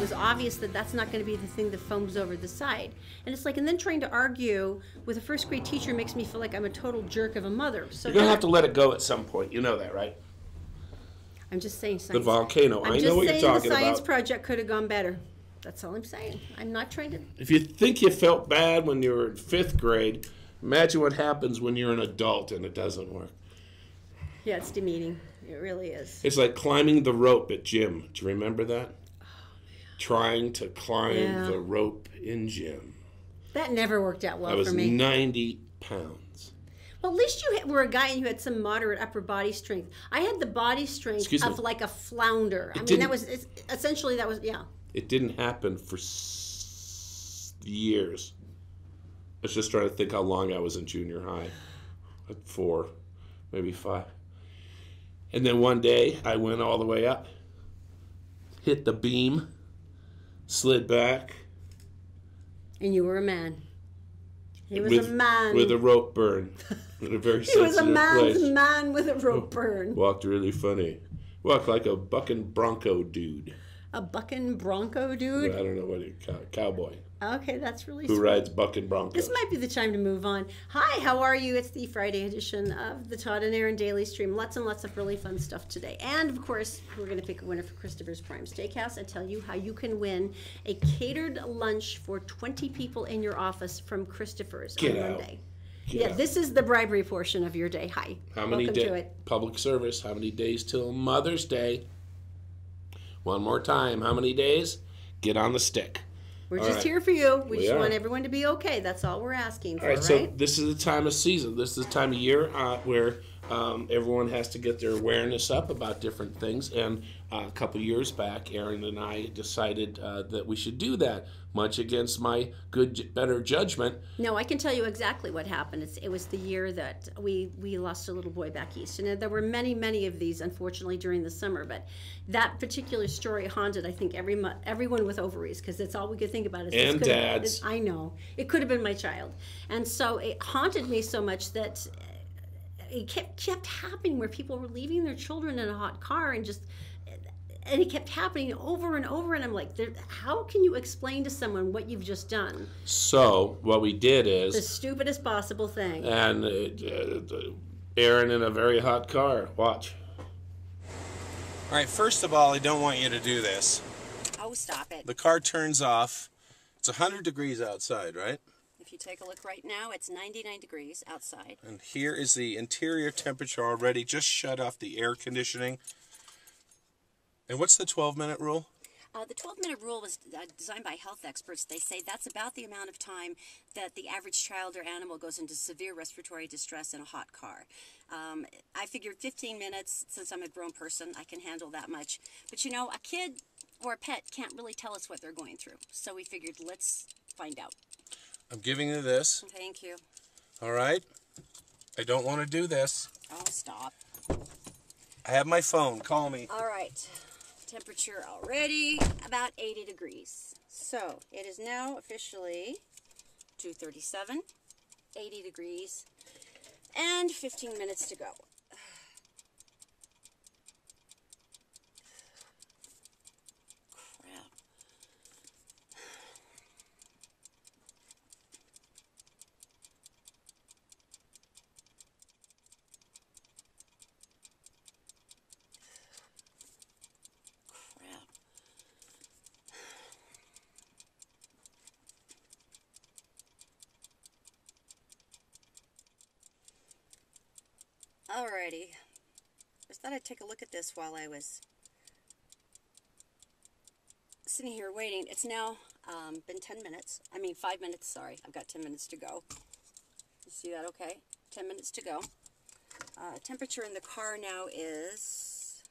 was obvious that that's not going to be the thing that foams over the side. And it's like, and then trying to argue with a first grade teacher makes me feel like I'm a total jerk of a mother. So you're going to have to let it go at some point. You know that, right? I'm just saying science. The volcano. I know what you're talking about. The science project could have gone better. That's all I'm saying. I'm not trying to... If you think you felt bad when you were in 5th grade, imagine what happens when you're an adult and it doesn't work. Yeah, it's demeaning. It really is. It's like climbing the rope at gym. Do you remember that? Oh, man. Trying to climb the rope in gym. That never worked out well for me. I was 90 pounds. Well, at least you were a guy and you had some moderate upper body strength. I had the body strength of like a flounder. I mean, essentially that was. It didn't happen for years. I was just trying to think how long I was in junior high. 4, maybe 5. And then one day, I went all the way up, hit the beam, slid back. And you were a man. He was a man. With a rope burn. In a very sensitive place. He was a man with a rope burn. Walked really funny. Walked like a bucking bronco dude. A bucking bronco dude? I don't know what cowboy. Okay, that's really sweet. Who rides bucking broncos. This might be the time to move on. Hi, how are you? It's the Friday edition of the Todd and Erin Daily Stream. Lots and lots of really fun stuff today. And, of course, we're going to pick a winner for Christopher's Prime Steakhouse and tell you how you can win a catered lunch for 20 people in your office from Christopher's on Monday. Yeah, this is the bribery portion of your day. Hi. How many days? Public service. How many days till Mother's Day? One more time. How many days? Get on the stick. We're just here for you. We just want everyone to be okay. That's all we're asking for, all right? So this is the time of season. This is the time of year where everyone has to get their awareness up about different things. And a couple years back, Erin and I decided that we should do that, much against my better judgment. No, I can tell you exactly what happened. It was the year that we lost a little boy back east. And there were many, many of these, unfortunately, during the summer. But that particular story haunted, I think, everyone with ovaries, because that's all we could think about. And dads. I know. It could have been my child. And so it haunted me so much that it kept happening, where people were leaving their children in a hot car and it kept happening over and over, and I'm like, how can you explain to someone what you've just done? So what we did is the stupidest possible thing. And Erin in a very hot car. Watch. All right, first of all, I don't want you to do this. Oh, stop it. The car turns off. It's 100 degrees outside, right? If you take a look right now, it's 99 degrees outside. And here is the interior temperature already. Just shut off the air conditioning. And what's the 12-minute rule? The 12-minute rule was designed by health experts. They say that's about the amount of time that the average child or animal goes into severe respiratory distress in a hot car. I figured 15 minutes, since I'm a grown person, I can handle that much. But you know, a kid or a pet can't really tell us what they're going through. So we figured, let's find out. I'm giving you this. Thank you. All right. I don't want to do this. Oh, stop. I have my phone. Call me. All right. Temperature already about 80 degrees. So it is now officially 2:37, 80 degrees, and 15 minutes to go. Crap. Alrighty, just thought I'd take a look at this while I was sitting here waiting. It's now been 10 minutes. I mean 5 minutes, sorry. I've got 10 minutes to go. You see that okay? 10 minutes to go. Temperature in the car now is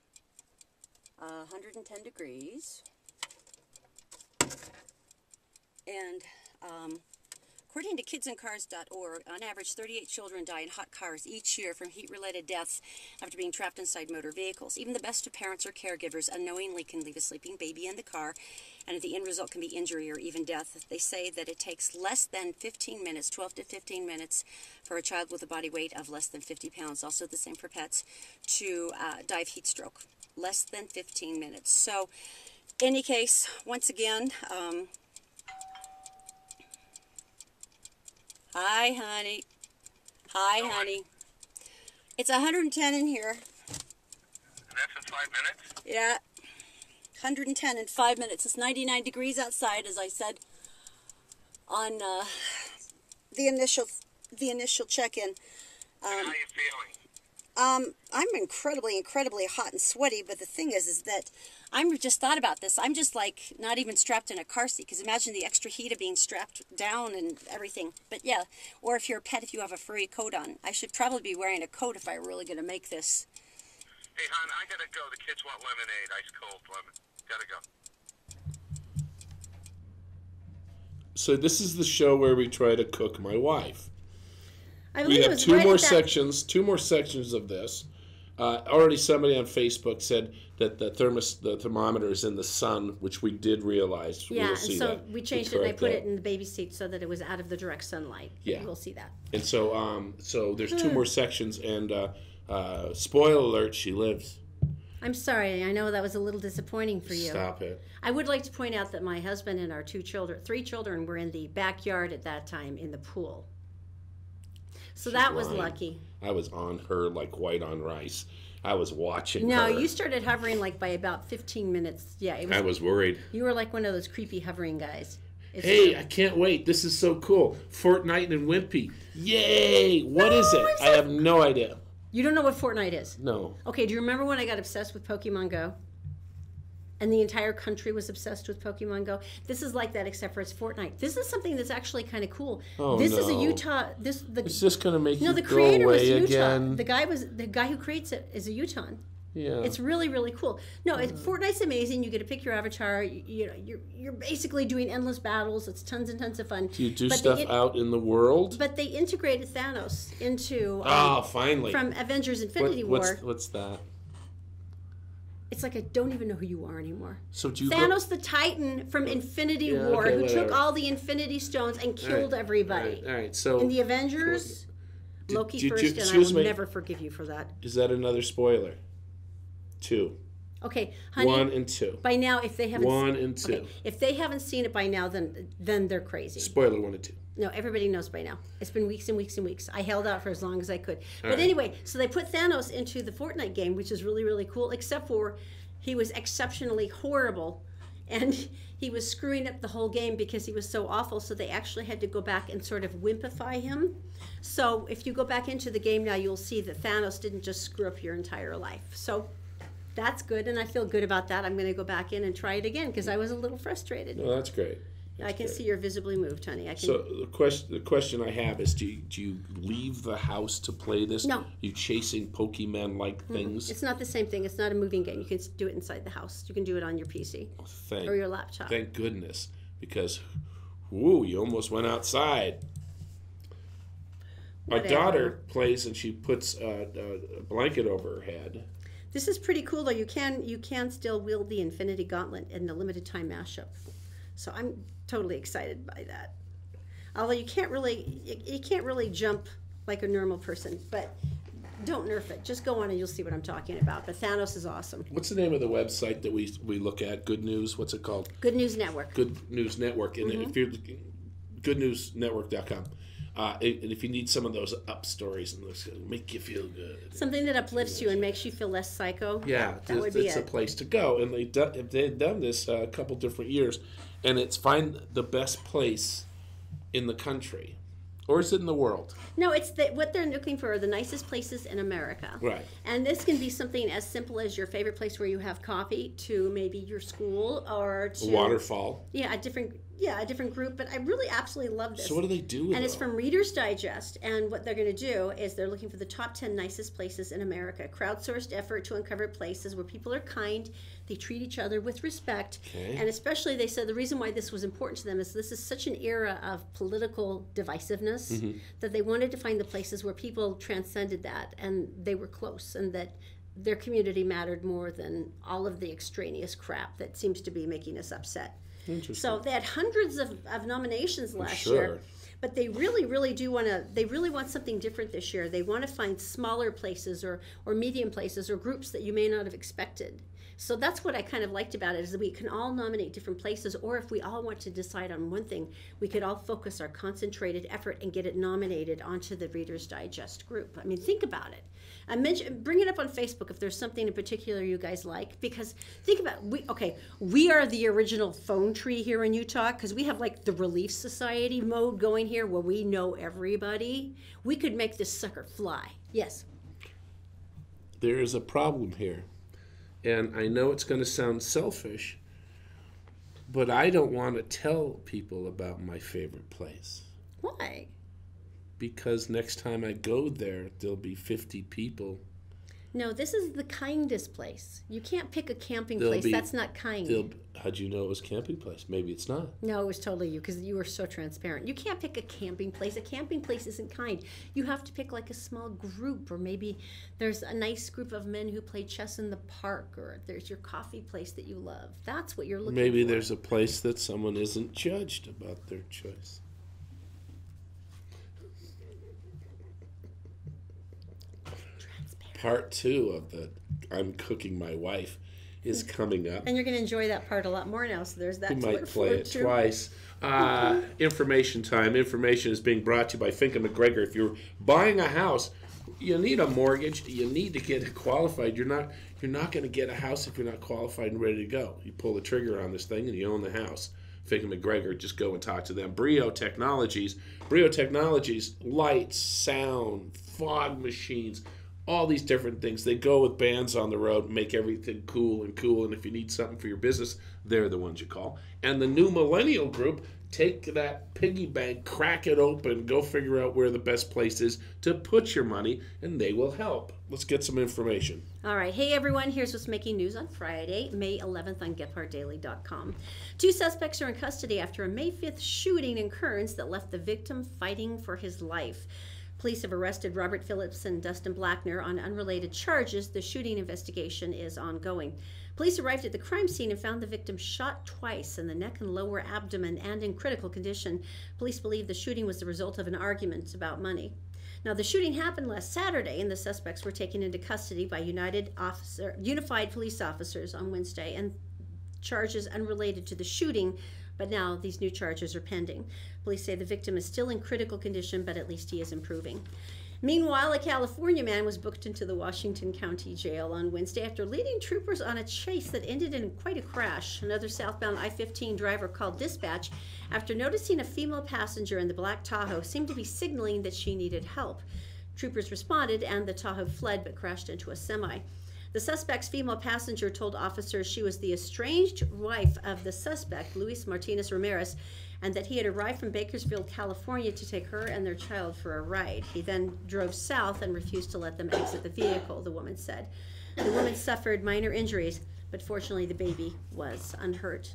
110 degrees. And according to kidsincars.org, on average, 38 children die in hot cars each year from heat-related deaths after being trapped inside motor vehicles. Even the best of parents or caregivers unknowingly can leave a sleeping baby in the car, and the end result can be injury or even death. They say that it takes less than 15 minutes, 12 to 15 minutes, for a child with a body weight of less than 50 pounds, also the same for pets, to die of heat stroke. Less than 15 minutes. So any case, once again, hi, honey. Hi, honey. It's 110 in here. And that's in 5 minutes? Yeah. 110 in 5 minutes. It's 99 degrees outside, as I said on the initial check-in. How are you feeling? I'm incredibly hot and sweaty, but the thing is that I'm just thought about this. I'm just like not even strapped in a car seat, because imagine the extra heat of being strapped down and everything. But yeah, or if you're a pet, if you have a furry coat on. I should probably be wearing a coat if I'm really going to make this. Hey, hon, I gotta go. The kids want lemonade, ice cold lemon. Gotta go. So this is the show where we try to cook my wife. I We believe it have was two right more at that- sections. Two more sections of this. Already, somebody on Facebook said that the thermometer is in the sun, which we did realize. Yeah, We'll and see so that. we changed it, and I put it in the baby seat so that it was out of the direct sunlight. Yeah. We'll see that. And so there's two more sections, and spoiler alert: she lives. I'm sorry. I know that was a little disappointing for you. Stop it. I would like to point out that my husband and our three children were in the backyard at that time in the pool. So that was lying. lucky. I was on her like white on rice. I was watching No, her. you started hovering like by about 15 minutes. Yeah, it was. I was worried. You were like one of those creepy hovering guys. It's Hey, true. I can't wait. This is so cool. Fortnite and Wimpy. Yay! What is it? I have no idea. You don't know what Fortnite is? No. Okay, do you remember when I got obsessed with Pokemon Go? And the entire country was obsessed with Pokemon Go. This is like that, except for it's Fortnite. This is something that's actually kind of cool. Oh, this is a no. Utah. It's just gonna make No, you the go creator was away Utah. again. The guy who creates it is a Utahn. Yeah. It's really, really cool. No, Fortnite's amazing. You get to pick your avatar. You're basically doing endless battles. It's tons and tons of fun. Do you do But stuff they, out in the world? But they integrated Thanos into Finally. from Avengers Infinity War. What's that? It's like I don't even know who you are anymore. So do you Thanos the Titan from Infinity Yeah, War, okay, who whatever. took all the Infinity Stones and killed everybody. All right. So In the Avengers, Loki did first, you- and I excuse will me. never forgive you for that. is that another spoiler? 2. Okay, honey. 1 and 2. By now, if they haven't 1 and 2. okay, if they haven't seen it by now, then they're crazy. Spoiler 1 and 2. No, everybody knows by now. It's been weeks and weeks and weeks. I held out for as long as I could. But right. anyway, so they put Thanos into the Fortnite game, which is really, really cool, except for he was exceptionally horrible. And he was screwing up the whole game because he was so awful. So they actually had to go back and sort of wimpify him. So if you go back into the game now, you'll see that Thanos didn't just screw up your entire life. So that's good, and I feel good about that. I'm going to go back in and try it again because I was a little frustrated. No, that's great. I can see you're visibly moved, honey. I can. So the question I have is, do you leave the house to play this? No. You chasing Pokemon-like things? It's not the same thing. It's not a moving game. You can do it inside the house. You can do it on your PC Thank, or your laptop. Thank goodness, because, you almost went outside. My Whatever. daughter plays and she puts a blanket over her head. This is pretty cool, though. You can still wield the Infinity Gauntlet in the limited time mashup. So I'm totally excited by that. Although you can't really jump like a normal person, but don't nerf it. Just go on and you'll see what I'm talking about. But Thanos is awesome. What's the name of the website that we look at? Good News. What's it called? Good News Network. Good News Network. And if you're looking, goodnewsnetwork.com. And if you need some of those up stories and those make you feel good. Something that uplifts you and makes you feel less psycho. Yeah, that would be it's a it. place to go. And they've done this a couple different years. And it's find the best place in the country. Or is it in the world? No, it's what they're looking for are the nicest places in America. Right. And this can be something as simple as your favorite place where you have coffee to maybe your school or to A waterfall. Yeah, a different group. But I really absolutely love this. So what do they do with And it's them? from Reader's Digest. And what they're going to do is they're looking for the top 10 nicest places in America. Crowdsourced effort to uncover places where people are kind, they treat each other with respect. Okay. And especially, they said the reason why this was important to them is this is such an era of political divisiveness that they wanted to find the places where people transcended that and they were close and that their community mattered more than all of the extraneous crap that seems to be making us upset. Interesting. So they had hundreds of nominations last Sure. year, but they really do want to. They really want something different this year. They want to find smaller places or medium places or groups that you may not have expected, So that's what I kind of liked about it, is that we can all nominate different places, or if we all want to decide on one thing, we could all focus our concentrated effort and get it nominated onto the Reader's Digest group. I mean, think about it. Bring it up on Facebook if there's something in particular you guys like, because think about we are the original phone tree here in Utah, because we have like the Relief Society mode going here where we know everybody. We could make this sucker fly. Yes. There is a problem here, and I know it's going to sound selfish, but I don't want to tell people about my favorite place. Why? Because next time I go there, there'll be 50 people. No, this is the kindest place. You can't pick a camping place. That's not kind. How'd you know it was a camping place? Maybe it's not. No, it was totally you, because you were so transparent. You can't pick a camping place. A camping place isn't kind. You have to pick like a small group, or maybe there's a nice group of men who play chess in the park, or there's your coffee place that you love. That's what you're looking for. Maybe there's a place that someone isn't judged about their choice. Part 2 of the I'm Cooking My Wife is coming up. And you're going to enjoy that part a lot more now, so there's that to look forward to. You might play it twice. Information time. Information is being brought to you by Fink and McGregor. If you're buying a house, you need a mortgage. You need to get it qualified. You're not going to get a house if you're not qualified and ready to go. You pull the trigger on this thing and you own the house. Fink and McGregor, just go and talk to them. Brio Technologies, lights, sound, fog machines, all these different things. They go with bands on the road, make everything cool. And if you need something for your business, they're the ones you call. And the New Millennial Group, take that piggy bank, crack it open, go figure out where the best place is to put your money, and they will help. Let's get some information. All right. Hey, everyone. Here's what's making news on Friday, May 11th on GephartDaily.com. 2 suspects are in custody after a May 5th shooting in Kearns that left the victim fighting for his life. Police have arrested Robert Phillips and Dustin Blackner on unrelated charges. The shooting investigation is ongoing. Police arrived at the crime scene and found the victim shot twice in the neck and lower abdomen and in critical condition. Police believe the shooting was the result of an argument about money. Now, the shooting happened last Saturday, and the suspects were taken into custody by Unified Police Officers on Wednesday, and charges unrelated to the shooting, but now these new charges are pending. Police say the victim is still in critical condition, but at least he is improving. Meanwhile, a California man was booked into the Washington County Jail on Wednesday after leading troopers on a chase that ended in quite a crash. Another southbound I-15 driver called dispatch after noticing a female passenger in the black Tahoe seemed to be signaling that she needed help. Troopers responded, and the Tahoe fled but crashed into a semi. The suspect's female passenger told officers she was the estranged wife of the suspect, Luis Martinez Ramirez, and that he had arrived from Bakersfield, California to take her and their child for a ride. He then drove south and refused to let them exit the vehicle, the woman said. The woman suffered minor injuries, but fortunately the baby was unhurt.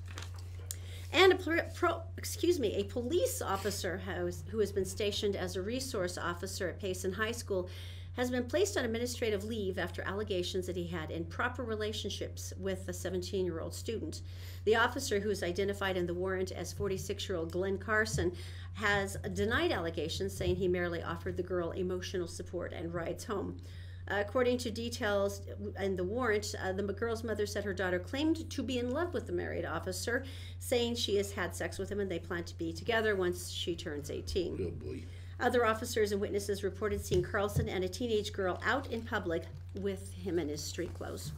And a police officer who has been stationed as a resource officer at Payson High School has been placed on administrative leave after allegations that he had improper relationships with a 17-year-old student. The officer, who is identified in the warrant as 46-year-old Glenn Carson, has denied allegations, saying he merely offered the girl emotional support and rides home. According to details in the warrant, the girl's mother said her daughter claimed to be in love with the married officer, saying she has had sex with him and they plan to be together once she turns 18. Oh boy. Other officers and witnesses reported seeing Carlson and a teenage girl out in public with him in his street clothes.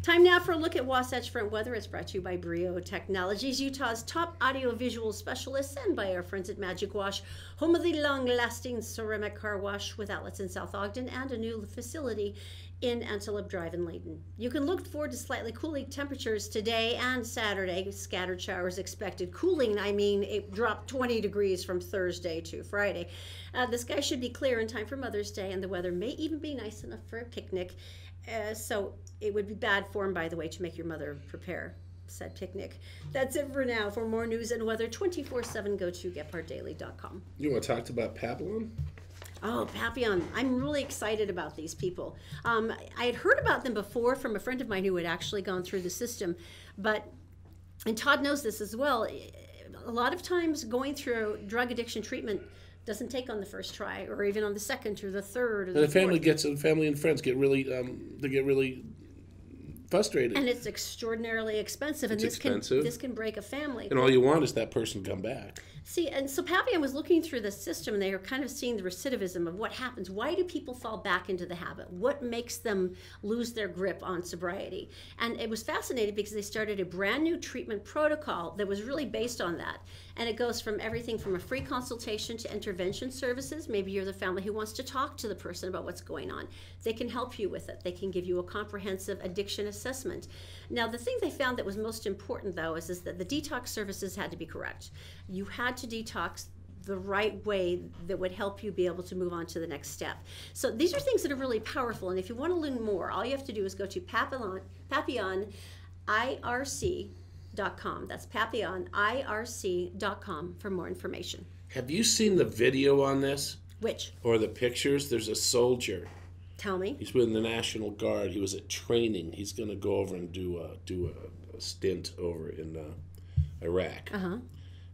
Time now for a look at Wasatch Front weather. It's brought to you by Brio Technologies, Utah's top audiovisual specialists, and by our friends at Magic Wash, home of the long-lasting ceramic car wash with outlets in South Ogden and a new facility in Antelope Drive in Layton. You can look forward to slightly cooling temperatures today and Saturday. Scattered showers expected. Cooling, I mean, it dropped 20 degrees from Thursday to Friday. The sky should be clear in time for Mother's Day, and the weather may even be nice enough for a picnic. So it would be bad form, by the way, to make your mother prepare said picnic. That's it for now. For more news and weather 24/7, go to GephartDaily.com. You want to talk about Papillon? Oh, Papillon. I'm really excited about these people. I had heard about them before from a friend of mine who had actually gone through the system, and Todd knows this as well, a lot of times going through drug addiction treatment doesn't take on the first try, or even on the second or the third or the fourth. Family and friends get really, frustrated. And it's extraordinarily expensive. And It's expensive. This can break a family. And all you want is that person to come back. See, and so Papillon was looking through the system, and they were kind of seeing the recidivism of what happens. Why do people fall back into the habit? What makes them lose their grip on sobriety? And it was fascinating because they started a brand new treatment protocol that was really based on that. And it goes from everything from a free consultation to intervention services. Maybe you're the family who wants to talk to the person about what's going on. They can help you with it. They can give you a comprehensive addiction assessment. Now, the thing they found that was most important, though, is that the detox services had to be correct. You had to detox the right way that would help you be able to move on to the next step. So these are things that are really powerful. And if you want to learn more, all you have to do is go to papillonirc.com. That's papillonirc.com for more information. Have you seen the video on this? Which? Or the pictures? There's a soldier. Tell me. He's with the National Guard. He was at training. He's going to go over and do a stint over in Iraq. Uh-huh.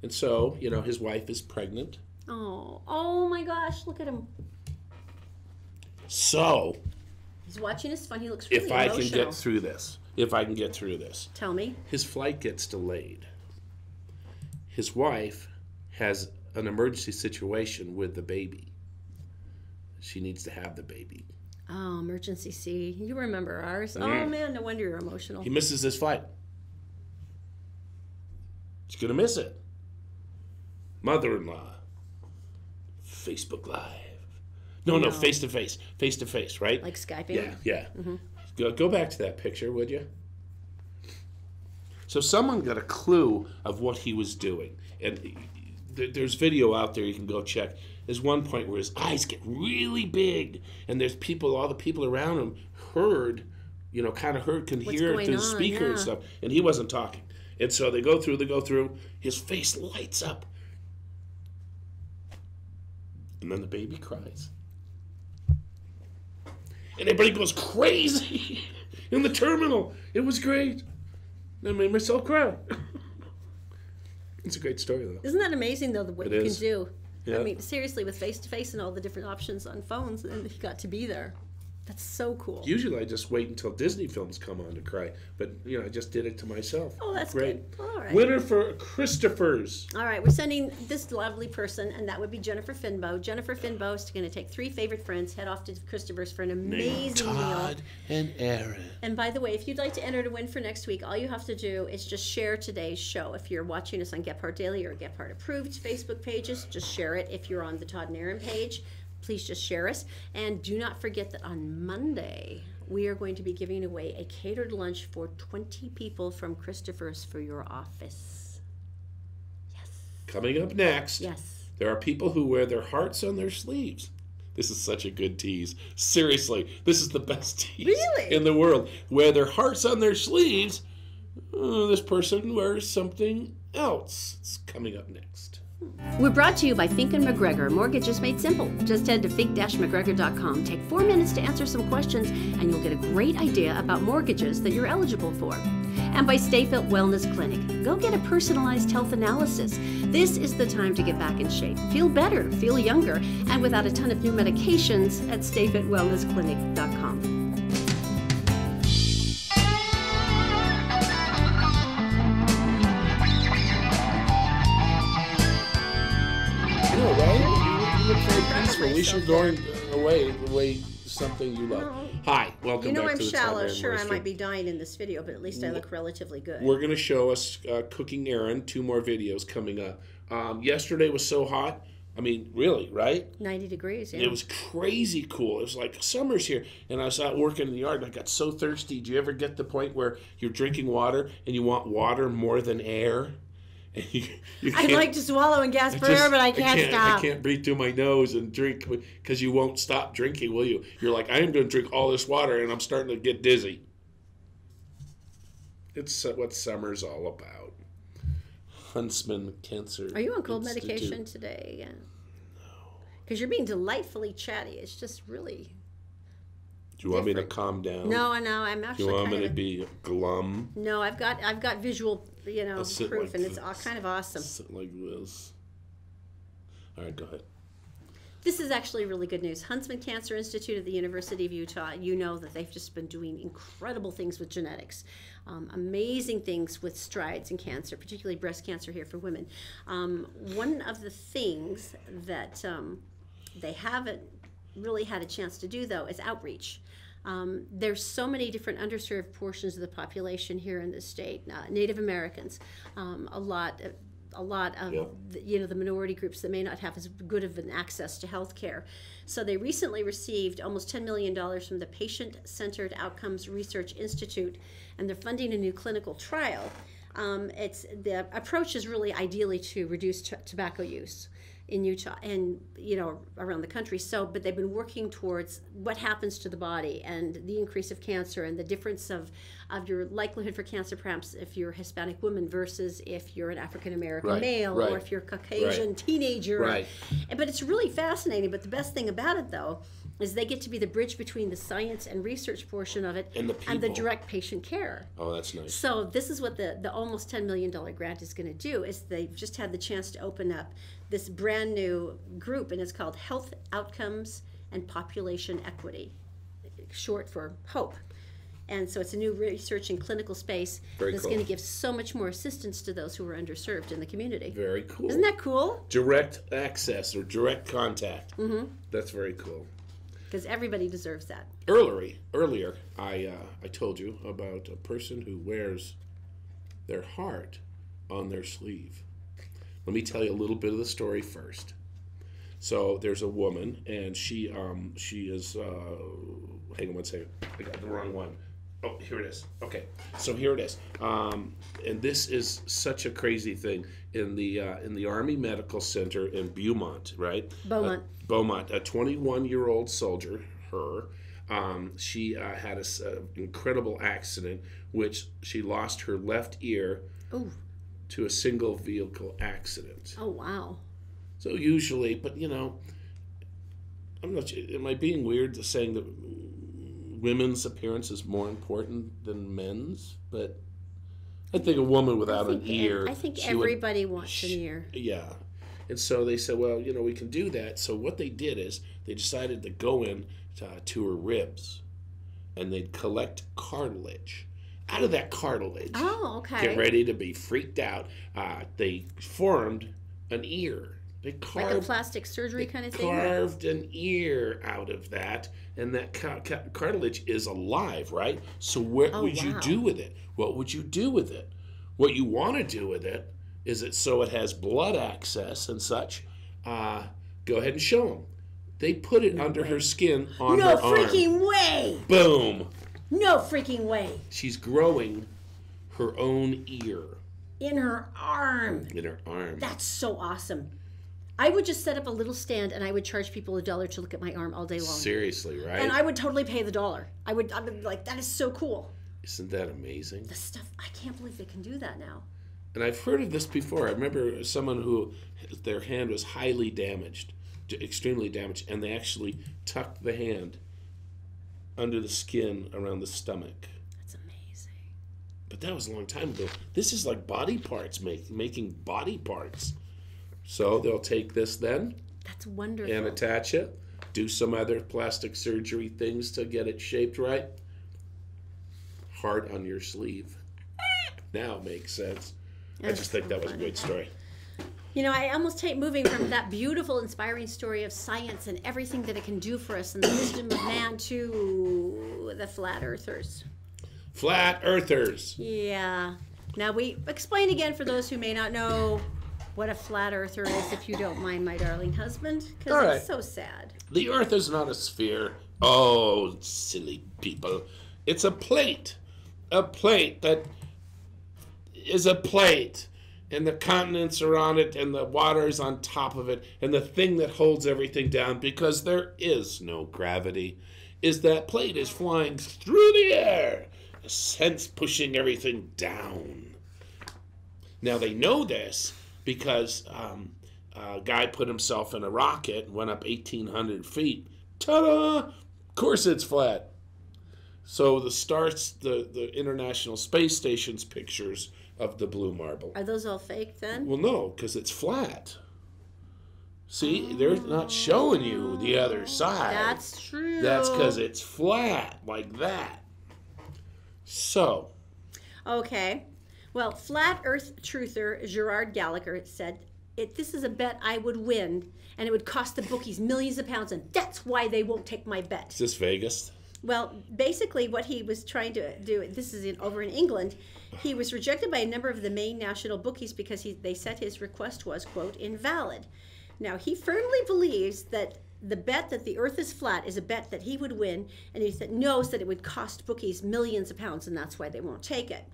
And so, you know, his wife is pregnant. Oh my gosh, look at him. So, He's watching his phone. He looks really if I emotional. can get through this, Tell me. his flight gets delayed. His wife has an emergency situation with the baby. She needs to have the baby. Oh, emergency C. You remember ours. Oh man, no wonder you're emotional. He misses his flight. He's going to miss it. Mother-in-law. Facebook Live. No, face-to-face. Face-to-face, right? Like Skyping? Yeah. Go back to that picture, would you? So someone got a clue of what he was doing. And there's video out there you can go check. There's one point where his eyes get really big. And there's people, all the people around him heard, can hear it through the speaker and stuff. And he wasn't talking. And so they go through, his face lights up. And then the baby cries. And everybody goes crazy in the terminal. It was great. I made myself cry. It's a great story, though. Isn't that amazing, though, what you can do? Yeah. I mean, seriously, with face-to-face and all the different options on phones, and he got to be there. That's so cool. Usually I just wait until Disney films come on to cry. But, I just did it to myself. Oh, that's great. Good. All right. Winner for Christopher's. All right, we're sending this lovely person, and that would be Jennifer Finbow. Jennifer Finbow is going to take 3 favorite friends, head off to Christopher's for an amazing meal. Todd and Erin. And by the way, if you'd like to enter to win for next week, all you have to do is just share today's show. If you're watching us on Get Part Daily or Get Part Approved Facebook pages, just share it. If you're on the Todd and Erin page, please just share us. And do not forget that on Monday, we are going to be giving away a catered lunch for 20 people from Christopher's for your office. Yes. Coming up next, Yes. there are people who wear their hearts on their sleeves. This is such a good tease. Seriously, this is the best tease in the world. Wear their hearts on their sleeves. This person wears something else. It's coming up next. We're brought to you by Fink & McGregor, Mortgages Made Simple. Just head to fink-mcgregor.com. Take 4 minutes to answer some questions, and you'll get a great idea about mortgages that you're eligible for. And by StayFit Wellness Clinic. Go get a personalized health analysis. This is the time to get back in shape. Feel better, feel younger, and without a ton of new medications at stayfitwellnessclinic.com. At least you're going away something you love. Hi, welcome back I'm to the shallow. Todd Sure, I Restaurant. might be dying in this video, but at least I look relatively good. We're going to show us cooking Erin. 2 more videos coming up. Yesterday was so hot. I mean, really, right? 90 degrees, yeah. It was crazy cool. It was like summer's here. And I was out working in the yard, and I got so thirsty. Do you ever get the point where you're drinking water, and you want water more than air? And I'd like to swallow and gasp for air, but I can't stop. I can't breathe through my nose and drink because you won't stop drinking, will you? You're like, I am going to drink all this water, and I'm starting to get dizzy. It's what summer's all about. Huntsman Cancer Are you on cold Institute. medication today again? No. Because you're being delightfully chatty. It's just really... Do you want me to calm down? No, I'm actually. Do you want me to be glum? No, I've got visual, proof, like and it's all kind of awesome. Sit like this. All right, go ahead. This is actually really good news. Huntsman Cancer Institute at the University of Utah, you know that they've just been doing incredible things with genetics, amazing things with strides in cancer, particularly breast cancer here for women. One of the things that they haven't really had a chance to do, though, is outreach. There's so many different underserved portions of the population here in the state. Native Americans, a lot of the minority groups that may not have as good of an access to health care. So they recently received almost $10 million from the Patient-Centered Outcomes Research Institute, and they're funding a new clinical trial. The approach is really ideally to reduce tobacco use in Utah and around the country. But they've been working towards what happens to the body and the increase of cancer and the difference of your likelihood for cancer, perhaps if you're a Hispanic woman versus if you're an African American male, or if you're a Caucasian teenager. But it's really fascinating. But the best thing about it, though, is they get to be the bridge between the science and research portion of it and the direct patient care. Oh, that's nice. So this is what the almost $10 million grant is going to do, is they've just had the chance to open up this brand new group, and it's called Health Outcomes and Population Equity, short for HOPE. And so it's a new research and clinical space that's going to give so much more assistance to those who are underserved in the community. Very cool. Isn't that cool? Direct access or direct contact. Mm-hmm. That's very cool. Because everybody deserves that. Earlier, I told you about a person who wears their heart on their sleeve. Let me tell you a little bit of the story first. So there's a woman, and she is. Hang on one second. I got the wrong one. Oh, here it is. Okay, so here it is. And this is such a crazy thing in the Army Medical Center in Beaumont, right? Beaumont, a 21-year-old soldier, she had an incredible accident, which she lost her left ear to a single vehicle accident. Oh, wow. So usually, but I'm not. Am I being weird to saying that women's appearance is more important than men's? But I think a woman without an ear. I think everybody wants an ear. Yeah. And so they said, well, we can do that. So what they did is they decided to go in to her ribs, and they'd collect cartilage. Out of that cartilage, get ready to be freaked out, they formed an ear. They carved, like a plastic surgery kind of thing? Carved an ear out of that, and that cartilage is alive, right? So what would you do with it? What would you do with it? What you want to do with it is so it has blood access and such. Go ahead and show them. They put it under her skin on her arm. No freaking way! Boom! No freaking way! She's growing her own ear. In her arm. In her arm. That's so awesome. I would just set up a little stand and I would charge people $1 to look at my arm all day long. Seriously, right? And I would totally pay the $1. I would be like, that is so cool. Isn't that amazing? The stuff, I can't believe they can do that now. And I've heard of this before. I remember someone who their hand was highly damaged, extremely damaged, and they actually tucked the hand under the skin around the stomach. That's amazing. But that was a long time ago. This is like body parts, making body parts. So they'll take this then. That's wonderful. And attach it. Do some other plastic surgery things to get it shaped right. Heart on your sleeve. Now it makes sense. I just think that was a great story. I almost hate moving from that beautiful, inspiring story of science and everything that it can do for us and the wisdom of man to the flat earthers. Flat earthers. Yeah. Now we explain again for those who may not know what a flat earther is, if you don't mind, my darling husband, because it's so sad. The earth is not a sphere. Oh, silly people. It's a plate. A plate that is a plate. And the continents are on it, and the water is on top of it. And the thing that holds everything down, because there is no gravity, is that plate is flying through the air, hence pushing everything down. Now they know this because a guy put himself in a rocket and went up 1,800 feet. Ta-da! Of course it's flat. So the International Space Station's pictures of the blue marble. Are those all fake then? Well, no, because it's flat. See, they're not showing you the other side. That's true. That's because it's flat like that. So. Okay. Well, flat Earth truther Gerard Gallagher said, "This is a bet I would win, and it would cost the bookies millions of pounds, and that's why they won't take my bet." Is this Vegas? Well, basically what he was trying to do, this is over in England, he was rejected by a number of the main national bookies because they said his request was, quote, invalid. Now, he firmly believes that the bet that the Earth is flat is a bet that he would win, and he knows that it would cost bookies millions of pounds, and that's why they won't take it.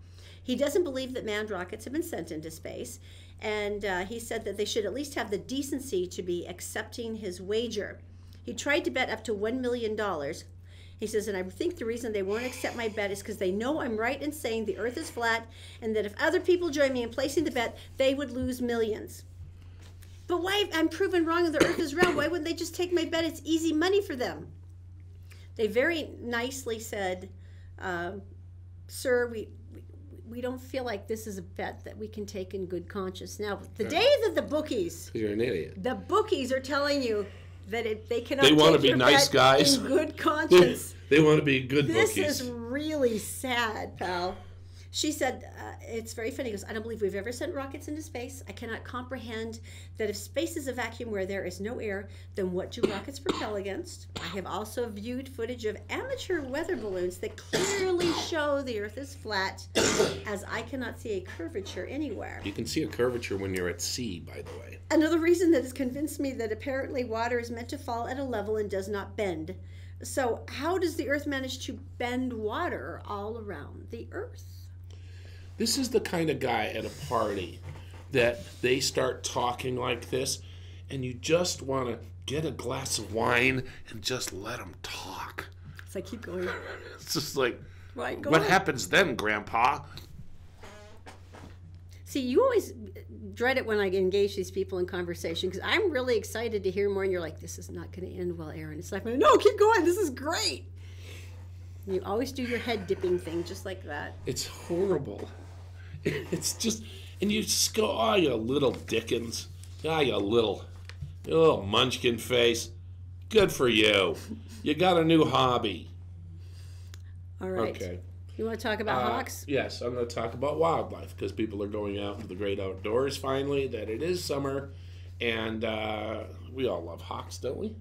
He doesn't believe that manned rockets have been sent into space, and he said that they should at least have the decency to be accepting his wager. He tried to bet up to $1 million. He says, and I think the reason they won't accept my bet is because they know I'm right in saying the Earth is flat, and that if other people join me in placing the bet, they would lose millions. But why? I'm proven wrong and the Earth is round. Why wouldn't they just take my bet? It's easy money for them. They very nicely said, sir, we don't feel like this is a bet that we can take in good conscience. Now, the day that the bookies... You're an idiot. The bookies are telling you that they cannot They want to take be your nice bet guys. in good conscience. They want to be good This bookies. is really sad, pal. She said, it's very funny, because I don't believe we've ever sent rockets into space. I cannot comprehend that if space is a vacuum where there is no air, then what do rockets propel against? I have also viewed footage of amateur weather balloons that clearly show the Earth is flat, as I cannot see a curvature anywhere. You can see a curvature when you're at sea, by the way. Another reason that has convinced me that apparently water is meant to fall at a level and does not bend. So how does the Earth manage to bend water all around the Earth? This is the kind of guy at a party that they start talking like this, and you just want to get a glass of wine and just let them talk. It's like, keep going. It's just like, Right, go what on. happens then, Grandpa? See, you always dread it when I engage these people in conversation, because I'm really excited to hear more, and you're like, this is not going to end well, Erin. It's like, no, keep going. This is great. You always do your head dipping thing just like that. It's horrible. It's just, and you just go, oh, you little Dickens. Ah, you little munchkin face. Good for you. You got a new hobby. All right. Okay. You want to talk about hawks? Yes, I'm going to talk about wildlife, because people are going out into the great outdoors finally, that it is summer, and we all love hawks, don't we?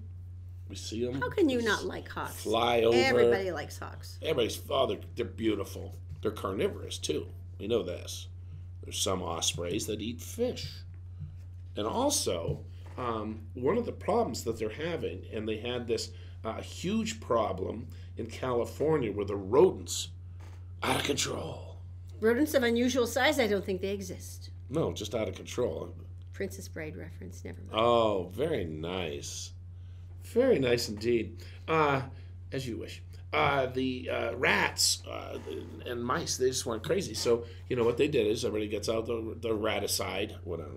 We see them. How can you not like hawks? Fly over. Everybody likes hawks. They're beautiful. They're carnivorous, too. We know this. There's some ospreys that eat fish. And also, one of the problems that they're having, and they had this huge problem in California where the rodents, out of control. Rodents of unusual size, I don't think they exist. No, just out of control. Princess Bride reference, never mind. Oh, very nice. Very nice indeed. As you wish. The rats and mice, they just went crazy. So, you know, what they did is everybody gets out the raticide, whatever,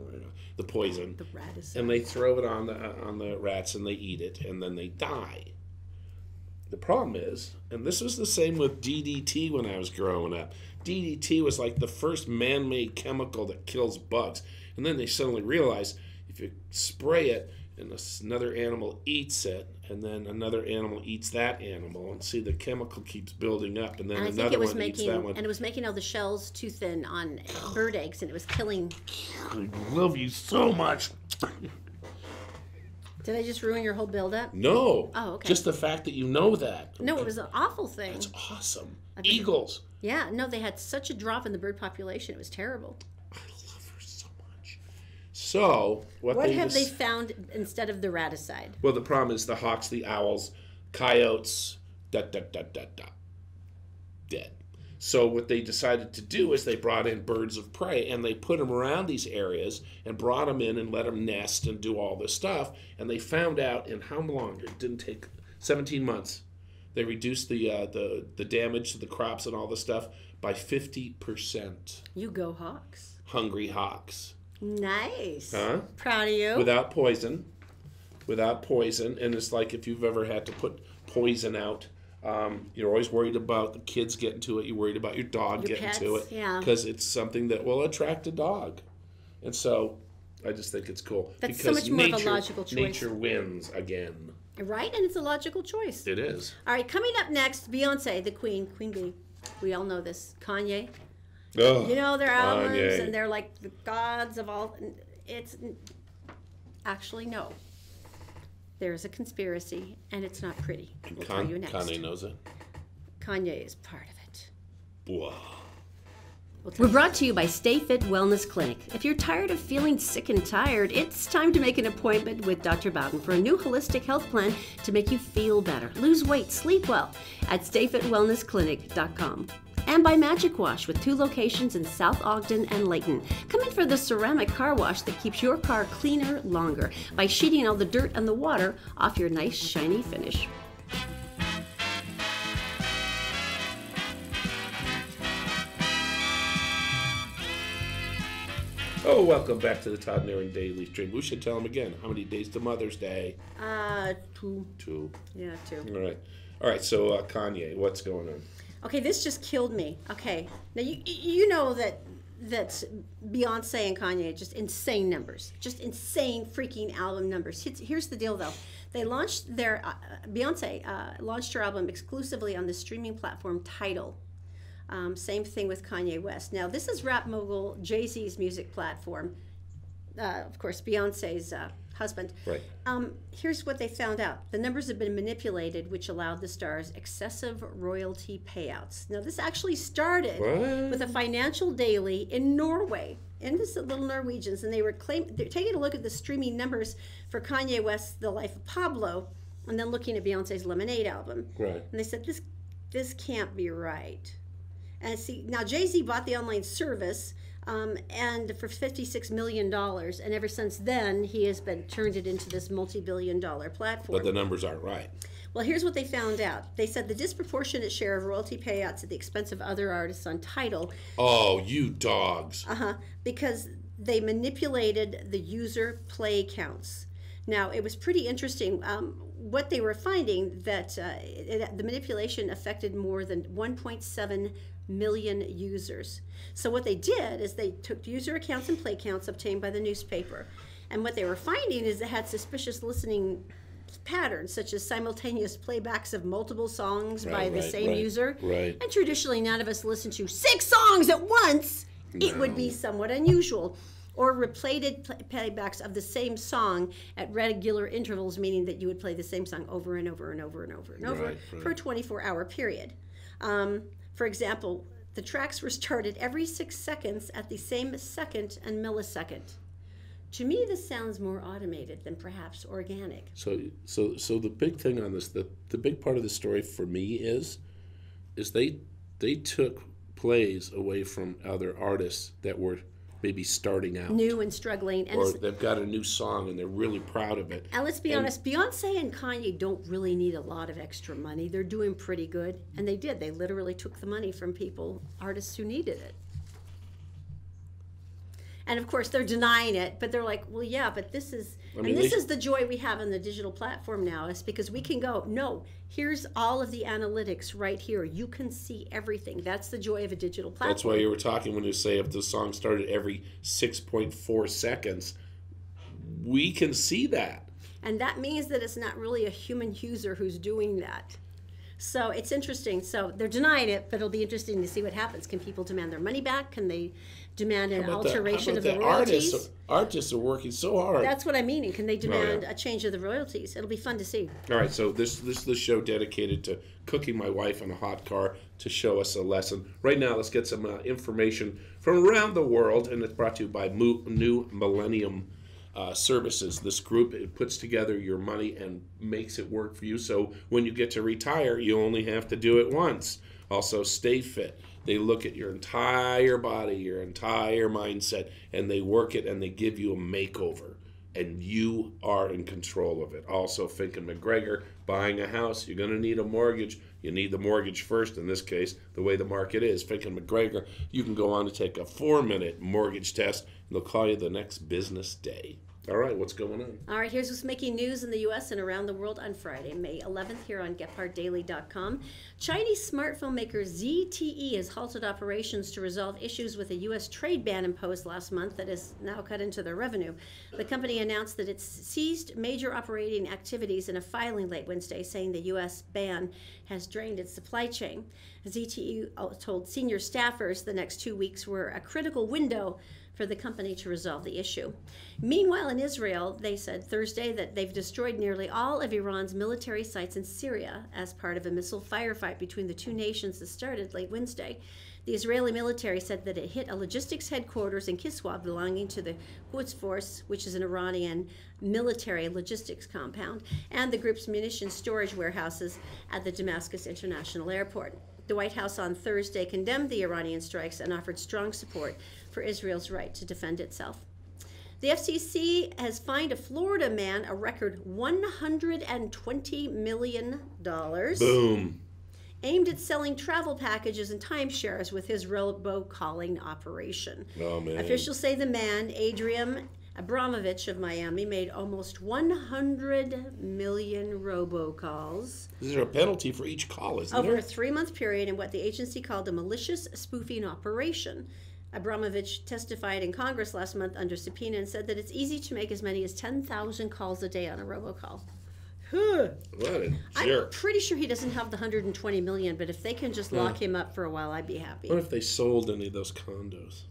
the poison. The raticide. And they throw it on the rats and they eat it and then they die. The problem is, and this was the same with DDT when I was growing up. DDT was like the first man-made chemical that kills bugs. And then they suddenly realized if you spray it and another animal eats it, and then another animal eats that animal, and see the chemical keeps building up, and then And I think another it was one eats that one. and it was making all the shells too thin on bird eggs, and it was killing. I love you so much. Did I just ruin your whole build-up? No. Oh, okay. Just the fact that you know that. No, it was an awful thing. It's awesome. Eagles. Yeah, no, they had such a drop in the bird population. It was terrible. I love her so much. So, What have they found instead of the raticide? Well, the problem is the hawks, the owls, coyotes, dead. So what they decided to do is they brought in birds of prey and they put them around these areas and brought them in and let them nest and do all this stuff. And they found out in how long? It didn't take 17 months. They reduced the damage to the crops and all this stuff by 50%. You go Hawks. Hungry hawks. Nice. Huh? Proud of you. Without poison. And it's like if you've ever had to put poison out, you're always worried about the kids getting to it. You're worried about your dog getting pets, to it. yeah. Because it's something that will attract a dog. And so I just think it's cool. That's because so much more of a logical choice. Nature wins again. Right? And it's a logical choice. It is. All right, coming up next, Beyonce, the Queen Bee. We all know this. Kanye. Oh, You know their albums, Kanye. and they're like the gods of all. It's actually no. There's a conspiracy, and it's not pretty. We'll tell you next. Kanye knows it. Kanye is part of it. Whoa. We're brought to you by Stay Fit Wellness Clinic. If you're tired of feeling sick and tired, it's time to make an appointment with Dr. Bowden for a new holistic health plan to make you feel better, lose weight, sleep well at stayfitwellnessclinic.com. And by Magic Wash with 2 locations in South Ogden and Layton. Come in for the ceramic car wash that keeps your car cleaner longer by sheeting all the dirt and the water off your nice shiny finish. Oh, welcome back to the Todd and Erin Daily Stream. We should tell them again. How many days to Mother's Day? 2. 2. Yeah, 2. All right. So Kanye, what's going on? Okay, this just killed me. Okay, now you know that's Beyonce and Kanye, just insane numbers, just insane freaking album numbers. Here's the deal though, they launched their Beyonce launched her album exclusively on the streaming platform Tidal. Same thing with Kanye West. Now this is rap mogul Jay-Z's music platform. Of course, Beyonce's husband. Right. Here's what they found out. The numbers have been manipulated, which allowed the stars excessive royalty payouts. Now, this actually started with a financial daily in Norway, in this little Norwegians, and they're taking a look at the streaming numbers for Kanye West's The Life of Pablo, and then looking at Beyonce's Lemonade album. Right. And they said, this can't be right. And see, now Jay-Z bought the online service, and for $56 million, and ever since then he has been turned it into this multi-billion-dollar platform. But the numbers aren't right. Well, here's what they found out. They said the disproportionate share of royalty payouts at the expense of other artists on Tidal. Oh, you dogs. Because they manipulated the user play counts. Now, it was pretty interesting. What they were finding that the manipulation affected more than 1.7 million users. So what they did is they took user accounts and play counts obtained by the newspaper, and what they were finding is it had suspicious listening patterns, such as simultaneous playbacks of multiple songs by the same user. Right. And traditionally, none of us listen to 6 songs at once. No. It would be somewhat unusual. Or replayed playbacks of the same song at regular intervals, meaning that you would play the same song over and over and over and over and over for a 24-hour period. For example, the tracks were started every 6 seconds at the same second and millisecond. To me, this sounds more automated than perhaps organic. So the big thing on this, the big part of the story for me is they took plays away from other artists that were maybe starting out, new and struggling, and or they've got a new song and they're really proud of it. And let's be honest, Beyonce and Kanye don't really need a lot of extra money. They're doing pretty good, and they did. They literally took the money from artists who needed it. And of course, they're denying it, but they're like, well, yeah, but this is, this is the joy we have on the digital platform now, is because we can go, no, here's all of the analytics right here. You can see everything. That's the joy of a digital platform. That's why you were talking when you say if the song started every 6.4 seconds, we can see that. And that means that it's not really a human user who's doing that. So it's interesting. So they're denying it, but it'll be interesting to see what happens. Can people demand their money back? Can they demand an alteration of the royalties? Artists are working so hard. That's what I mean. And can they demand a change of the royalties? It'll be fun to see. All right, so this is the show dedicated to cooking my wife in a hot car to show us a lesson. Right now, let's get some information from around the world, and it's brought to you by New Millennium Services. This group, it puts together your money and makes it work for you, so when you get to retire, you only have to do it once. Also, Stay Fit. They look at your entire body, your entire mindset, and they work it and they give you a makeover, and you are in control of it. Also, Fink and McGregor, buying a house, you're going to need a mortgage. You need the mortgage first. In this case, the way the market is, Fink and McGregor, you can go on to take a 4-minute mortgage test, and they'll call you the next business day. All right, what's going on? All right, here's what's making news in the U.S. and around the world on Friday, May 11th, here on GephartDaily.com. Chinese smartphone maker ZTE has halted operations to resolve issues with a U.S. trade ban imposed last month that has now cut into their revenue. The company announced that it's ceased major operating activities in a filing late Wednesday, saying the U.S. ban has drained its supply chain. ZTE told senior staffers the next 2 weeks were a critical window for the company to resolve the issue. Meanwhile, in Israel, they said Thursday that they've destroyed nearly all of Iran's military sites in Syria as part of a missile firefight between the two nations that started late Wednesday. The Israeli military said that it hit a logistics headquarters in Kiswa belonging to the Quds Force, which is an Iranian military logistics compound, and the group's munitions storage warehouses at the Damascus International Airport. The White House on Thursday condemned the Iranian strikes and offered strong support for Israel's right to defend itself. The FCC has fined a Florida man a record $120 million. Boom. Aimed at selling travel packages and timeshares with his robocalling operation. Oh, man. Officials say the man, Adrian Abramovich of Miami, made almost 100 million robocalls. Is there a penalty for each call, isn't over there? a 3-month period in what the agency called a malicious spoofing operation. Abramovich testified in Congress last month under subpoena and said that it's easy to make as many as 10,000 calls a day on a robocall. What a I'm jerk. pretty sure he doesn't have the 120 million, but if they can just lock him up for a while, I'd be happy. What if they sold any of those condos?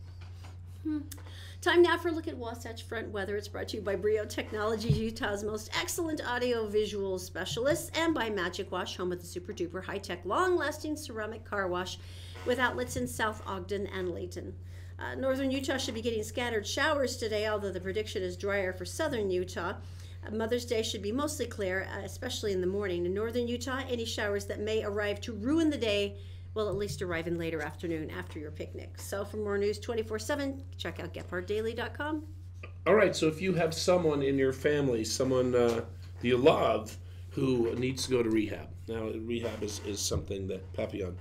Time now for a look at Wasatch Front weather. It's brought to you by Brio Technologies, Utah's most excellent audio-visual specialists, and by Magic Wash, home of the super-duper high-tech, long-lasting ceramic car wash with outlets in South Ogden and Layton. Northern Utah should be getting scattered showers today, although the prediction is drier for southern Utah. Mother's Day should be mostly clear, especially in the morning. In northern Utah, any showers that may arrive to ruin the day will at least arrive in later afternoon after your picnic. So for more news 24/7, check out GephartDaily.com. All right, so if you have someone in your family, someone you love, who needs to go to rehab. Now, rehab is something that Papillon,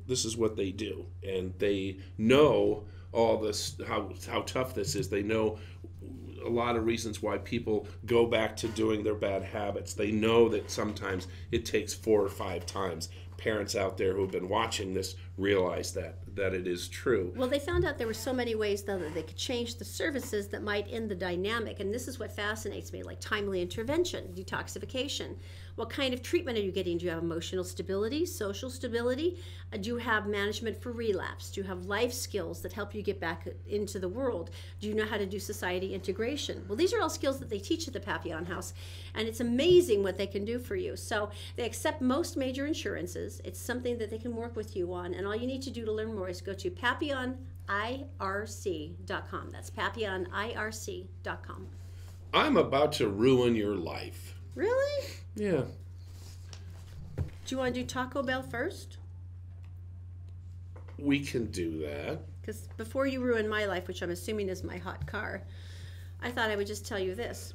this is what they do. And they know all this, how tough this is. They know a lot of reasons why people go back to doing their bad habits. They know that sometimes it takes 4 or 5 times. Parents out there who have been watching this realize that it is true. Well, they found out there were so many ways, though, that they could change the services that might end the dynamic. And this is what fascinates me, like timely intervention, detoxification. What kind of treatment are you getting? Do you have emotional stability, social stability? Do you have management for relapse? Do you have life skills that help you get back into the world? Do you know how to do society integration? Well, these are all skills that they teach at the Papillon House, and it's amazing what they can do for you. So they accept most major insurances. It's something that they can work with you on, and all you need to do to learn more is go to papillonirc.com. That's papillonirc.com. I'm about to ruin your life. Really? Yeah. Do you want to do Taco Bell first? We can do that. Because before you ruin my life, which I'm assuming is my hot car, I thought I would just tell you this.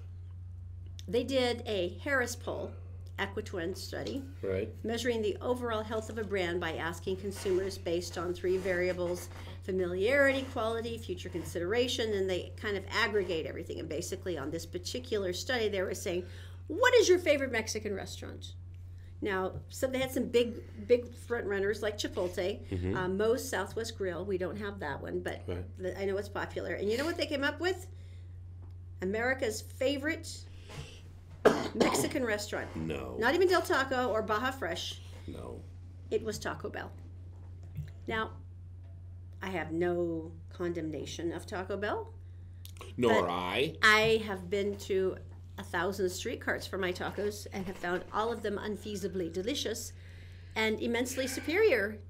They did a Harris poll, Equitwin study, Right. measuring the overall health of a brand by asking consumers based on 3 variables: familiarity, quality, future consideration, and they kind of aggregate everything. And basically on this particular study, they were saying, what is your favorite Mexican restaurant? Now, so they had some big front runners like Chipotle, Moe's Southwest Grill. We don't have that one, but Right. I know it's popular. And you know what they came up with? America's favorite Mexican restaurant. No. Not even Del Taco or Baja Fresh. No. It was Taco Bell. Now, I have no condemnation of Taco Bell. Nor But I. I have been to 1,000 street carts for my tacos and have found all of them unfeasibly delicious and immensely superior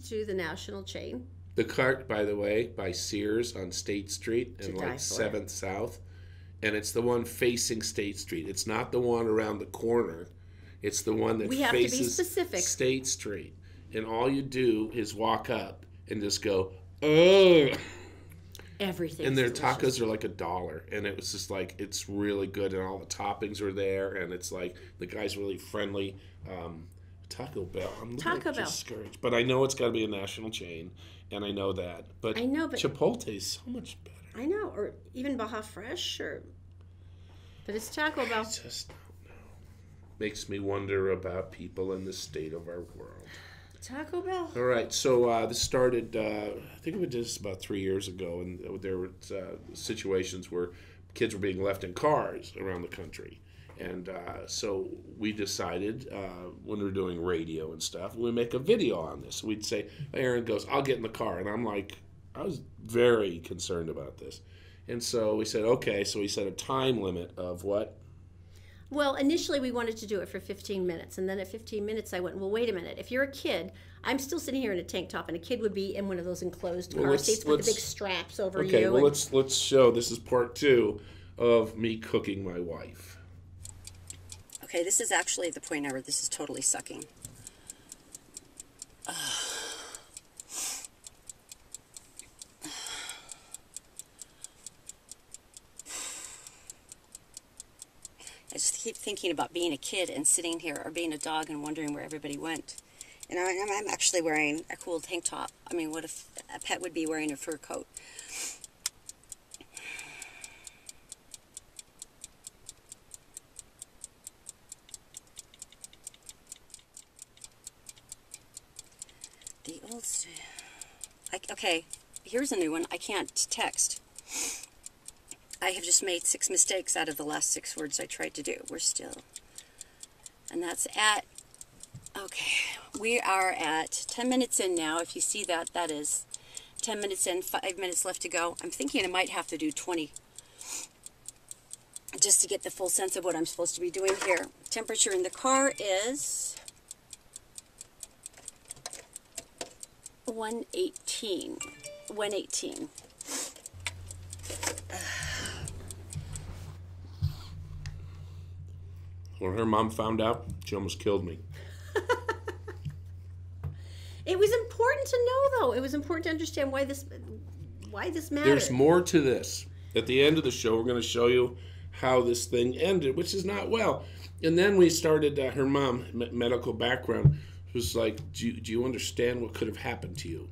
to the national chain. The cart, by the way, by Sears on State Street and die like for. 7th South. And it's the one facing State Street. It's not the one around the corner. It's the one that We have to be faces specific. State Street. And all you do is walk up and just go, oh. Everything. And their tacos are like $1. And it was just like, it's really good. And all the toppings are there. And it's like, the guy's really friendly. Taco Bell. I'm Taco Bell. discouraged. But I know it's got to be a national chain. And I know that. But I know, but Chipotle is so much better. I know, or even Baja Fresh, but it's Taco Bell. I just don't know. Makes me wonder about people in the state of our world. Taco Bell. All right, so this started, I think we did this about 3 years ago, and there were situations where kids were being left in cars around the country. And so we decided, when we were doing radio and stuff, we'd make a video on this. We'd say, Erin goes, I'll get in the car. And I'm like, I was very concerned about this. And so we said, okay, so we set a time limit of what? Well, initially we wanted to do it for 15 minutes. And then at 15 minutes I went, well, wait a minute. If you're a kid, I'm still sitting here in a tank top, and a kid would be in one of those enclosed car seats with the big straps over you. Okay, well, let's show. This is part 2 of me cooking my wife. Okay, this is actually the point now where this is totally sucking. I just keep thinking about being a kid and sitting here, or being a dog and wondering where everybody went. And I'm actually wearing a cool tank top. I mean, what if a pet would be wearing a fur coat? The old... Okay, here's a new one. I can't text. I have just made 6 mistakes out of the last 6 words I tried to do. We're still... And that's at... Okay, we are at 10 minutes in now. If you see that, that is 10 minutes in, 5 minutes left to go. I'm thinking I might have to do 20 just to get the full sense of what I'm supposed to be doing here. Temperature in the car is 118. 118. When her mom found out, she almost killed me. It was important to know, though. It was important to understand why this mattered. There's more to this. At the end of the show, we're going to show you how this thing ended, which is not well. And then we started, her mom, medical background, was like, do you understand what could have happened to you?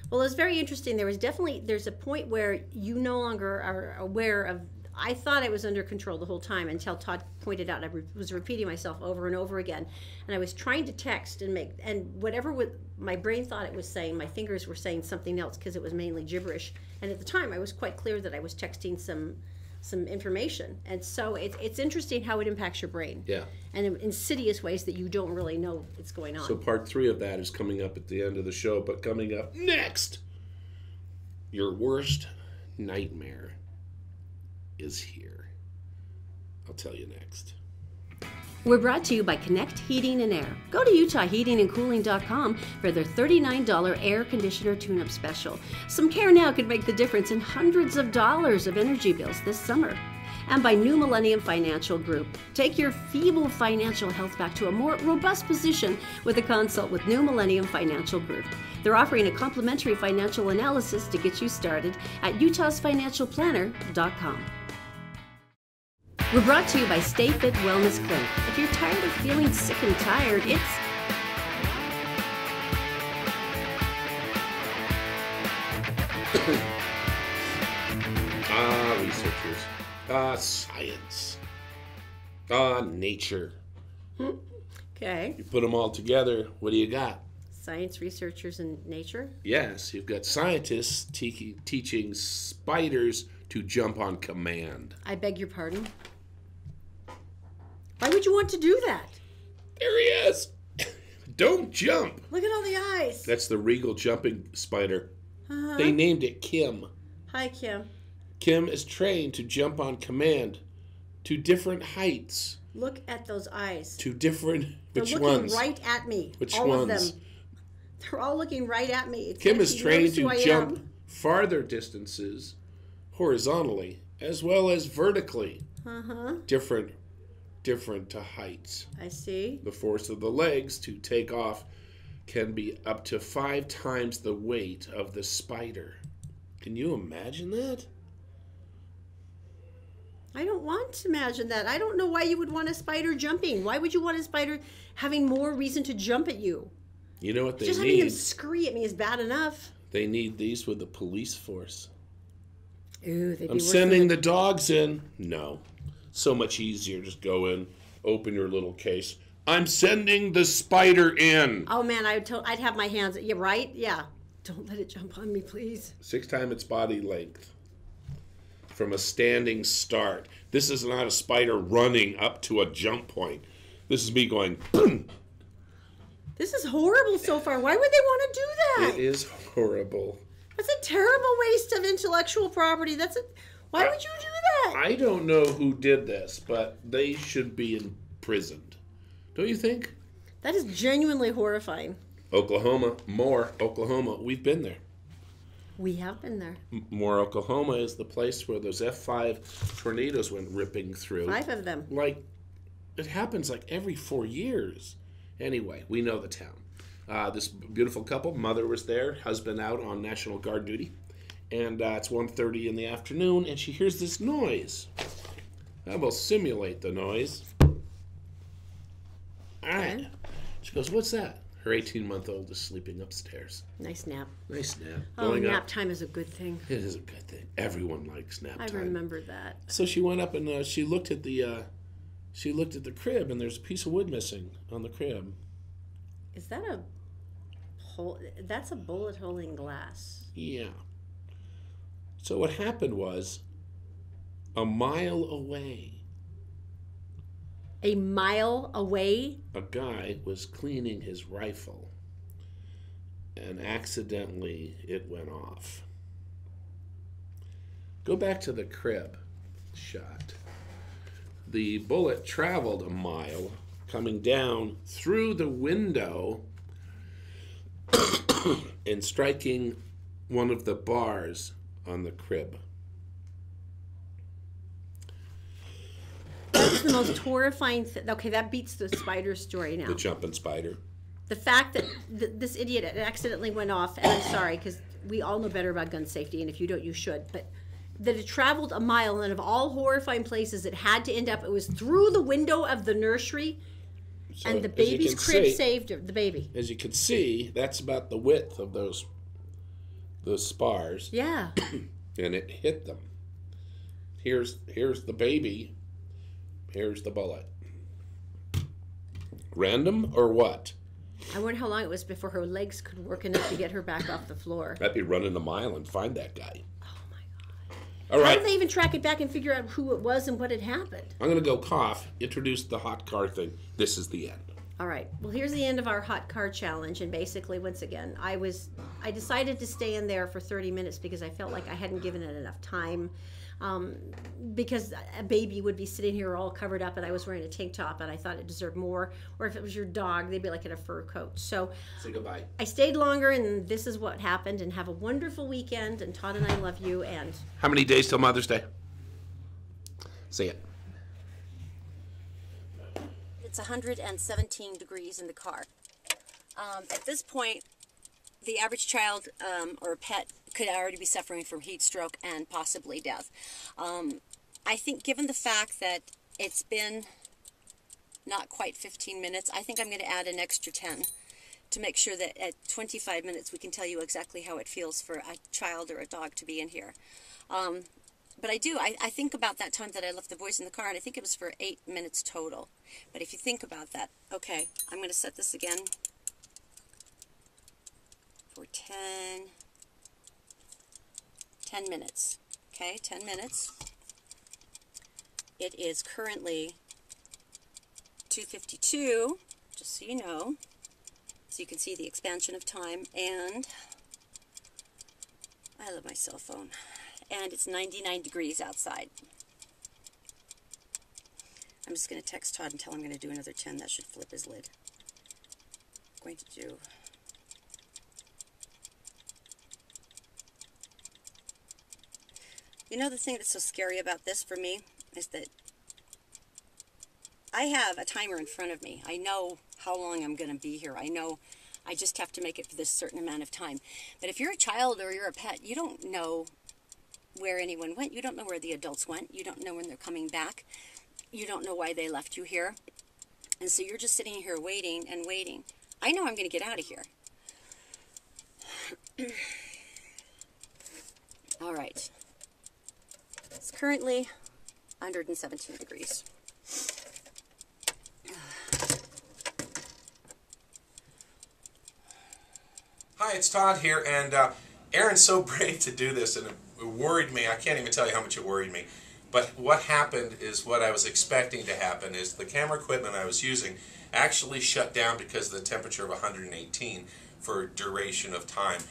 Well, it's very interesting. There's a point where you no longer are aware of... I thought I was under control the whole time until Todd pointed out. I was repeating myself over and over again, and I was trying to text and whatever my brain thought it was saying, my fingers were saying something else because it was mainly gibberish. And at the time, I was quite clear that I was texting some information. And so it's interesting how it impacts your brain. Yeah. And in insidious ways that you don't really know what's going on. So part 3 of that is coming up at the end of the show. But coming up next, your worst nightmare is here. I'll tell you next. We're brought to you by Connect Heating and Air. Go to UtahHeatingandCooling.com for their $39 air conditioner tune-up special. Some care now could make the difference in hundreds of dollars of energy bills this summer. And by New Millennium Financial Group. Take your feeble financial health back to a more robust position with a consult with New Millennium Financial Group. They're offering a complimentary financial analysis to get you started at utahsfinancialplanner.com. We're brought to you by Stay Fit Wellness Clinic. If you're tired of feeling sick and tired, it's... Researchers. Science. Nature. Okay. You put them all together, what do you got? Science, researchers, and nature? Yes, you've got scientists teaching spiders to jump on command. I beg your pardon? Why would you want to do that? There he is. Don't jump. Look at all the eyes. That's the regal jumping spider. Uh-huh. They named it Kim. Hi, Kim. Kim is trained to jump on command to different heights. Look at those eyes. To different... They're which looking ones? right at me. Which all ones? of them. They're all looking right at me. It's Kim like is she trained knows who to I jump am. farther distances horizontally as well as vertically. Uh-huh. Different heights. I see. The force of the legs to take off can be up to 5 times the weight of the spider. Can you imagine that? I don't want to imagine that. I don't know why you would want a spider jumping. Why would you want a spider having more reason to jump at you? You know what they Just having him need? scurry at me is bad enough. They need these with the police force. Ooh, they'd be I'm worse sending than the dogs in. No. So much easier. Just go in, open your little case. I'm sending the spider in. Oh man, I'd have my hands. Yeah, right. Yeah. Don't let it jump on me, please. 6 times its body length. From a standing start. This is not a spider running up to a jump point. This is me going, boom. This is horrible so far. Why would they want to do that? It is horrible. That's a terrible waste of intellectual property. Why would you do that? I don't know who did this, but they should be imprisoned. Don't you think? That is genuinely horrifying. Oklahoma. We've been there. We have been there. Moore, Oklahoma is the place where those F5 tornadoes went ripping through. 5 of them. Like, it happens like every 4 years. Anyway, we know the town. This beautiful couple, mother was there, husband out on National Guard duty. And it's 1:30 in the afternoon, and she hears this noise. I will simulate the noise. All right. She goes, what's that? Her 18-month-old is sleeping upstairs. Nice nap. Nice nap. Oh, Going nap up. time is a good thing. It is a good thing. Everyone likes nap I time. remember that. So she went up and she looked at the crib, and there's a piece of wood missing on the crib. Is that a hole? That's a bullet hole in glass. Yeah. So what happened was, a mile away, A mile away? a guy was cleaning his rifle, and accidentally it went off. Go back to the crib shot. The bullet traveled a mile, coming down through the window and striking one of the bars on the crib. That's the most horrifying thing. Okay, that beats the spider story now. The jumping spider. The fact that this idiot accidentally went off, and I'm sorry, because we all know better about gun safety, and if you don't, you should, but that it traveled a mile, and of all horrifying places it had to end up, it was through the window of the nursery, So, and the as you baby's can crib see- saved the baby. As you can see, that's about the width of those spars, Yeah. and it hit them. Here's the baby. Here's the bullet. Random or what? I wonder how long it was before her legs could work enough to get her back off the floor. I'd be running a mile and find that guy. Oh my God. All How right, did they even track it back and figure out who it was and what had happened? I'm gonna go cough. Introduce the hot car thing. This is the end. All right. Well, here's the end of our hot car challenge, and basically, once again, I decided to stay in there for 30 minutes because I felt like I hadn't given it enough time. Because a baby would be sitting here all covered up, and I was wearing a tank top, and I thought it deserved more. Or if it was your dog, they'd be like in a fur coat. So Say goodbye. I stayed longer, and this is what happened. And have a wonderful weekend. And Todd and I love you. And How many days till Mother's Day? Say it. It's 117 degrees in the car. At this point, the average child or pet could already be suffering from heat stroke and possibly death. I think given the fact that it's been not quite 15 minutes, I think I'm going to add an extra 10 to make sure that at 25 minutes we can tell you exactly how it feels for a child or a dog to be in here. But I think about that time that I left the boys in the car, and I think it was for 8 minutes total. But if you think about that, okay, I'm going to set this again for 10 minutes. Okay, 10 minutes. It is currently 2:52, just so you know. So you can see the expansion of time, and I love my cell phone. And it's 99 degrees outside. I'm just going to text Todd and tell him I'm going to do another 10. That should flip his lid. I'm going to do... You know, the thing that's so scary about this for me is that I have a timer in front of me. I know how long I'm going to be here. I know I just have to make it for this certain amount of time. But if you're a child or you're a pet, you don't know where anyone went. You don't know where the adults went. You don't know when they're coming back. You don't know why they left you here. And so you're just sitting here waiting and waiting. I know I'm going to get out of here. All right. It's currently 117 degrees. Hi, it's Todd here, and Erin's so brave to do this, and it worried me. I can't even tell you how much it worried me. But what happened is what I was expecting to happen is the camera equipment I was using actually shut down because of the temperature of 118 for a duration of time.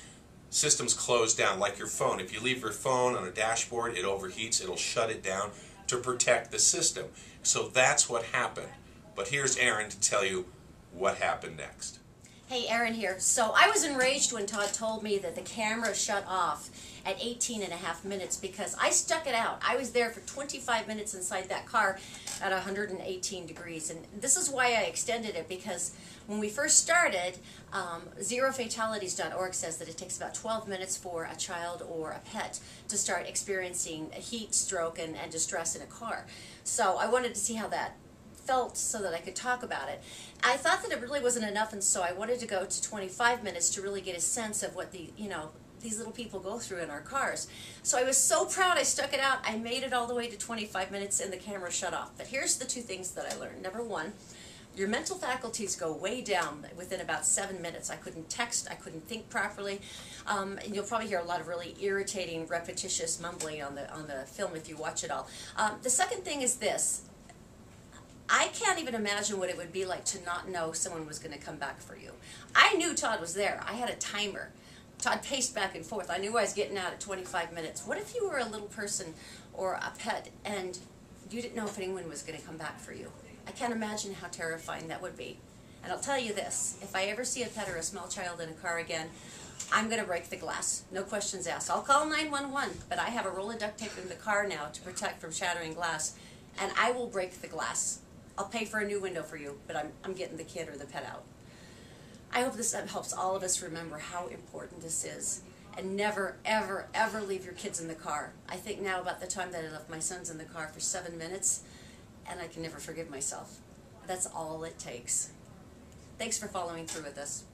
Systems close down, like your phone. If you leave your phone on a dashboard, it overheats, it'll shut it down to protect the system. So that's what happened. But here's Erin to tell you what happened next. Hey, Erin here. So I was enraged when Todd told me that the camera shut off at 18 and a half minutes because I stuck it out. I was there for 25 minutes inside that car at 118 degrees. And this is why I extended it, because when we first started, zerofatalities.org says that it takes about 12 minutes for a child or a pet to start experiencing a heat stroke and distress in a car. So I wanted to see how that felt so that I could talk about it. I thought that it really wasn't enough, and so I wanted to go to 25 minutes to really get a sense of what these little people go through in our cars. So I was so proud I stuck it out. I made it all the way to 25 minutes and the camera shut off. But here's the two things that I learned. Number one, your mental faculties go way down within about 7 minutes. I couldn't text, I couldn't think properly. And you'll probably hear a lot of really irritating, repetitious mumbling on the film if you watch it all. The second thing is this. I can't even imagine what it would be like to not know someone was going to come back for you. I knew Todd was there. I had a timer. Todd paced back and forth. I knew I was getting out at 25 minutes. What if you were a little person or a pet and you didn't know if anyone was going to come back for you? I can't imagine how terrifying that would be. And I'll tell you this, if I ever see a pet or a small child in a car again, I'm going to break the glass. No questions asked. I'll call 911, but I have a roll of duct tape in the car now to protect from shattering glass, and I will break the glass. I'll pay for a new window for you, but I'm getting the kid or the pet out. I hope this helps all of us remember how important this is. And never, ever, ever leave your kids in the car. I think now about the time that I left my sons in the car for 7 minutes, and I can never forgive myself. That's all it takes. Thanks for following through with this.